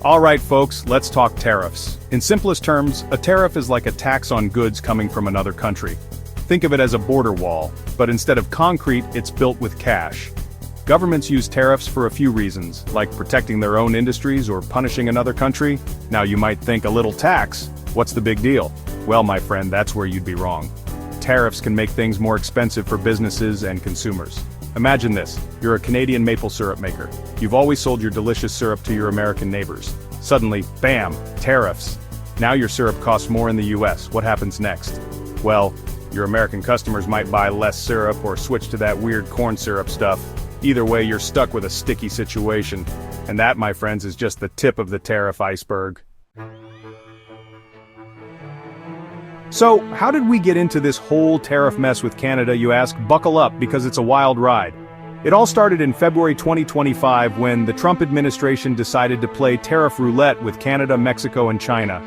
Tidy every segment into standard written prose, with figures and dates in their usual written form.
Alright folks, let's talk tariffs. In simplest terms, a tariff is like a tax on goods coming from another country. Think of it as a border wall, but instead of concrete, it's built with cash. Governments use tariffs for a few reasons, like protecting their own industries or punishing another country. Now you might think a little tax, what's the big deal? Well, my friend, that's where you'd be wrong. Tariffs can make things more expensive for businesses and consumers. Imagine this, you're a Canadian maple syrup maker. You've always sold your delicious syrup to your American neighbors. Suddenly, bam, tariffs. Now your syrup costs more in the US, what happens next? Well, your American customers might buy less syrup or switch to that weird corn syrup stuff. Either way, you're stuck with a sticky situation. And that, my friends, is just the tip of the tariff iceberg. So, how did we get into this whole tariff mess with Canada, you ask? Buckle up, because it's a wild ride. It all started in February 2025 when the Trump administration decided to play tariff roulette with Canada, Mexico, and China.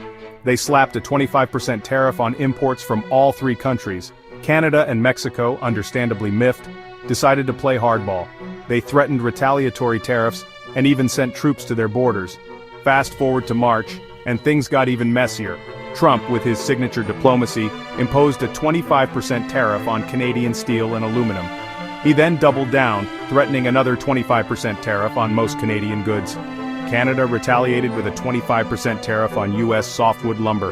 They slapped a 25% tariff on imports from all three countries. Canada and Mexico, understandably miffed, decided to play hardball. They threatened retaliatory tariffs and even sent troops to their borders. Fast forward to March, and things got even messier. Trump, with his signature diplomacy, imposed a 25% tariff on Canadian steel and aluminum. He then doubled down, threatening another 25% tariff on most Canadian goods. Canada retaliated with a 25% tariff on U.S. softwood lumber.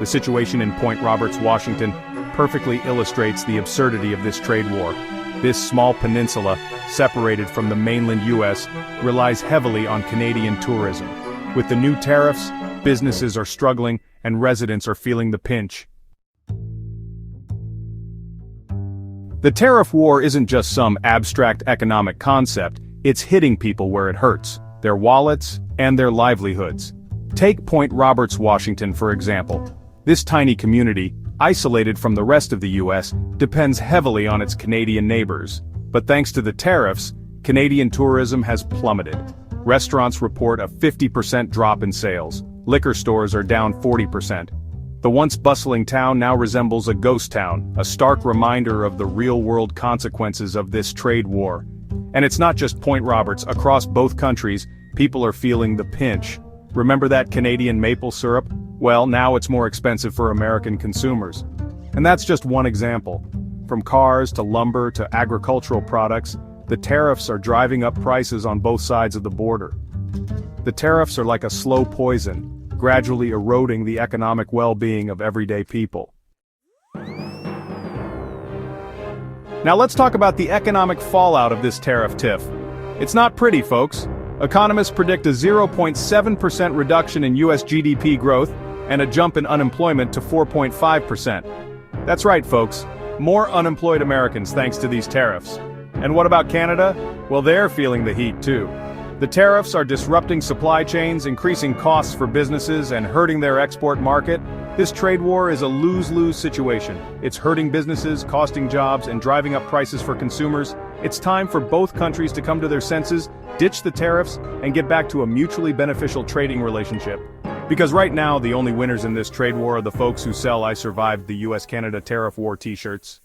The situation in Point Roberts, Washington, perfectly illustrates the absurdity of this trade war. This small peninsula, separated from the mainland U.S., relies heavily on Canadian tourism. With the new tariffs, businesses are struggling and residents are feeling the pinch. The tariff war isn't just some abstract economic concept, it's hitting people where it hurts, their wallets and their livelihoods. Take Point Roberts, Washington, for example. This tiny community, isolated from the rest of the US, depends heavily on its Canadian neighbors. But thanks to the tariffs, Canadian tourism has plummeted. Restaurants report a 50% drop in sales. Liquor stores are down 40%. The once bustling town now resembles a ghost town, a stark reminder of the real-world consequences of this trade war. And it's not just Point Roberts. Across both countries, people are feeling the pinch. Remember that Canadian maple syrup? Well, now it's more expensive for American consumers. And that's just one example. From cars to lumber to agricultural products, the tariffs are driving up prices on both sides of the border. The tariffs are like a slow poison, gradually eroding the economic well-being of everyday people. Now let's talk about the economic fallout of this tariff tiff. It's not pretty, folks. Economists predict a 0.7% reduction in US GDP growth and a jump in unemployment to 4.5%. That's right, folks. More unemployed Americans thanks to these tariffs. And what about Canada? Well, they're feeling the heat too. The tariffs are disrupting supply chains, increasing costs for businesses, and hurting their export market. This trade war is a lose-lose situation. It's hurting businesses, costing jobs, and driving up prices for consumers. It's time for both countries to come to their senses, ditch the tariffs, and get back to a mutually beneficial trading relationship. Because right now, the only winners in this trade war are the folks who sell "I survived the US-Canada tariff war" t-shirts.